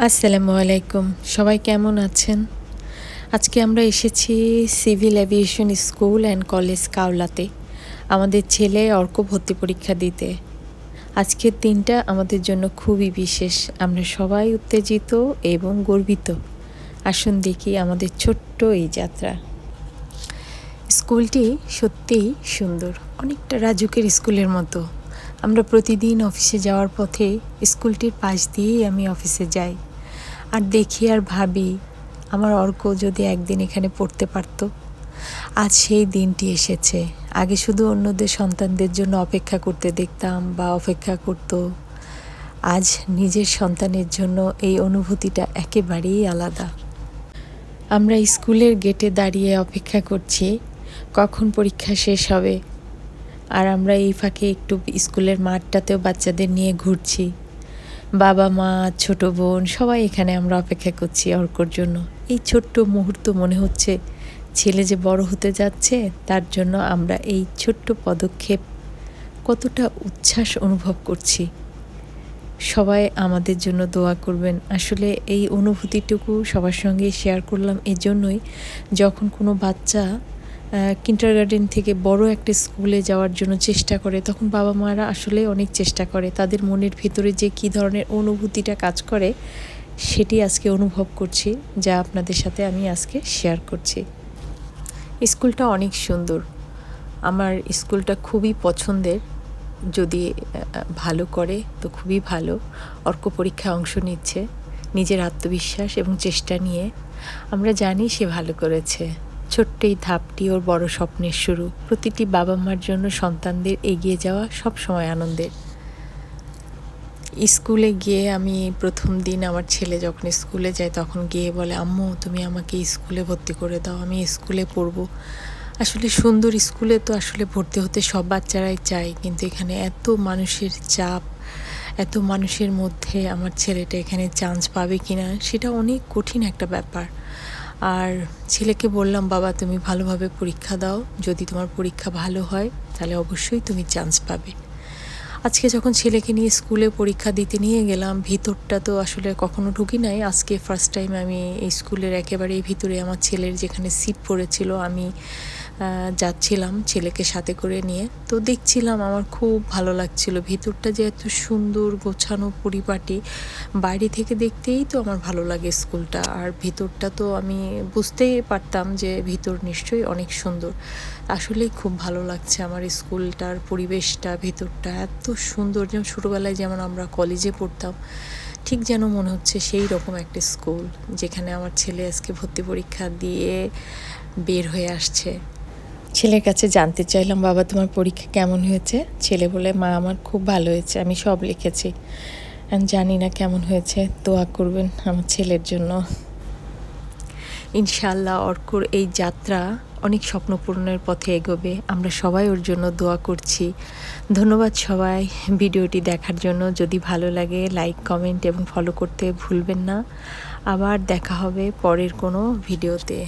আসসালামু আলাইকুম, সবাই কেমন আছেন? আজকে আমরা এসেছি Civil Aviation School and College কাওলাতে আমাদের ছেলে অর্ক ভর্তি পরীক্ষা দিতে। আজকের দিনটা আমাদের জন্য খুবই বিশেষ। আমরা সবাই উত্তেজিত এবং গর্বিত। আসুন দেখি আমাদের ছোট্ট এই যাত্রা। স্কুলটি সত্যিই সুন্দর, অনেকটা রাজুকের স্কুলের মতো। আমরা প্রতিদিন অফিসে যাওয়ার পথে স্কুলটির পাশ দিয়েই আমি অফিসে যাই, আর দেখি আর ভাবি আমার অর্ক যদি একদিন এখানে পড়তে পারত। আজ সেই দিনটি এসেছে। আগে শুধু অন্যদের সন্তানদের জন্য অপেক্ষা করতে দেখতাম বা অপেক্ষা করত, আজ নিজের সন্তানের জন্য এই অনুভূতিটা একেবারেই আলাদা। আমরা স্কুলের গেটে দাঁড়িয়ে অপেক্ষা করছি কখন পরীক্ষা শেষ হবে, আর আমরা এই ফাঁকে একটু স্কুলের মাঠটাতেও বাচ্চাদের নিয়ে ঘুরছি। বাবা মা, ছোট বোন সবাই এখানে আমরা অপেক্ষা করছি অর্কর জন্য। এই ছোট্ট মুহূর্ত মনে হচ্ছে ছেলে যে বড় হতে যাচ্ছে, তার জন্য আমরা এই ছোট্ট পদক্ষেপ কতটা উচ্ছ্বাস অনুভব করছি। সবাই আমাদের জন্য দোয়া করবেন। আসলে এই অনুভূতিটুকু সবার সঙ্গে শেয়ার করলাম এজন্যই, যখন কোনো বাচ্চা কিন্ডারগার্টেন থেকে বড় একটা স্কুলে যাওয়ার জন্য চেষ্টা করে, তখন বাবা মারা আসলে অনেক চেষ্টা করে। তাদের মনের ভিতরে যে কী ধরনের অনুভূতিটা কাজ করে সেটি আজকে অনুভব করছি, যা আপনাদের সাথে আমি আজকে শেয়ার করছি। স্কুলটা অনেক সুন্দর, আমার স্কুলটা খুবই পছন্দের। যদি ভালো করে তো খুবই ভালো। অর্ক পরীক্ষায় অংশ নিচ্ছে নিজের আত্মবিশ্বাস এবং চেষ্টা নিয়ে। আমরা জানি সে ভালো করেছে। ছোট্ট এই ধাপটি ওর বড় স্বপ্নের শুরু। প্রতিটি বাবা মার জন্য সন্তানদের এগিয়ে যাওয়া সব সময় আনন্দের। স্কুলে গিয়ে আমি প্রথম দিন আমার ছেলে যখন স্কুলে যায় তখন গিয়ে বলে, আম্মু তুমি আমাকে স্কুলে ভর্তি করে দাও, আমি স্কুলে পড়বো। আসলে সুন্দর স্কুলে তো আসলে ভর্তি হতে সব বাচ্চারাই চায়, কিন্তু এখানে এত মানুষের চাপ, এত মানুষের মধ্যে আমার ছেলেটা এখানে চান্স পাবে কিনা সেটা অনেক কঠিন একটা ব্যাপার। আর ছেলেকে বললাম, বাবা তুমি ভালোভাবে পরীক্ষা দাও, যদি তোমার পরীক্ষা ভালো হয় তাহলে অবশ্যই তুমি চান্স পাবে। আজকে যখন ছেলেকে নিয়ে স্কুলে পরীক্ষা দিতে নিয়ে গেলাম, ভিতরটা তো আসলে কখনো ঢুকি নাই, আজকে ফার্স্ট টাইম আমি এই স্কুলের একেবারেই ভিতরে আমার ছেলের যেখানে সিট পড়েছিল আমি যাচ্ছিলাম ছেলেকে সাথে করে নিয়ে। তো দেখছিলাম, আমার খুব ভালো লাগছিল ভিতরটা যে এত সুন্দর গোছানো পরিপাটি। বাইরে থেকে দেখতেই তো আমার ভালো লাগে স্কুলটা, আর ভিতরটা তো আমি বুঝতেই পারতাম যে ভিতর নিশ্চয়ই অনেক সুন্দর। আসলেই খুব ভালো লাগছে আমার স্কুলটার পরিবেশটা, ভিতরটা এত সুন্দর। যেমন ছোটোবেলায় যেমন আমরা কলেজে পড়তাম, ঠিক যেন মনে হচ্ছে সেই রকম একটা স্কুল যেখানে আমার ছেলে আজকে ভর্তি পরীক্ষা দিয়ে বের হয়ে আসছে। ছেলের কাছে জানতে চাইলাম, বাবা তোমার পরীক্ষা কেমন হয়েছে? ছেলে বলে, মা আমার খুব ভালো হয়েছে, আমি সব লিখেছি। জানি না কেমন হয়েছে, দোয়া করবেন আমার ছেলের জন্য। ইনশাআল্লাহ অর্কর এই যাত্রা অনেক স্বপ্ন পূরণের পথে এগোবে। আমরা সবাই ওর জন্য দোয়া করছি। ধন্যবাদ সবাই ভিডিওটি দেখার জন্য। যদি ভালো লাগে লাইক, কমেন্ট এবং ফলো করতে ভুলবেন না। আবার দেখা হবে পরের কোনো ভিডিওতে।